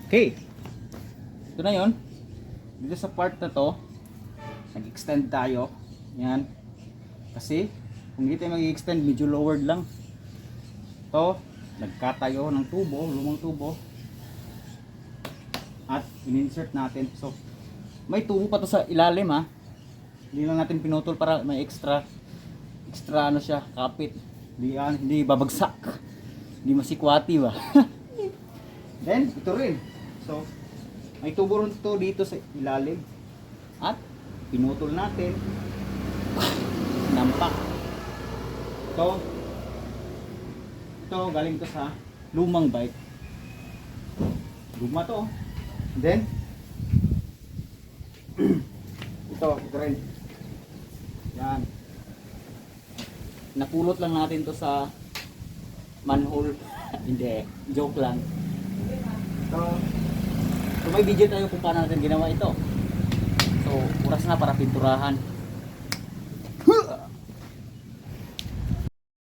Okay. Ito na yon. Dito sa part na to, nag-extend tayo. Yan. Kasi, kung hindi tayo mag-extend, medyo lowered lang. Ito, nagka tayo ng tubo, lumang tubo. At in-insert natin. So, may tubo pa to sa ilalim ha. Hindi lang natin pinutol para may extra ano siya, kapit. Hindi babagsak. Hindi masikwati ba. Then, ito rin. So, may tubo rin to dito sa ilalim. At, pinutol natin. Nampak. Ito, galing to sa lumang bike. Luma to. Then, ito rin. Yan. Napulot lang natin to sa manhole. Hindi, joke lang. So may video tayo kung paano natin ginawa ito. So, oras na para pinturahan.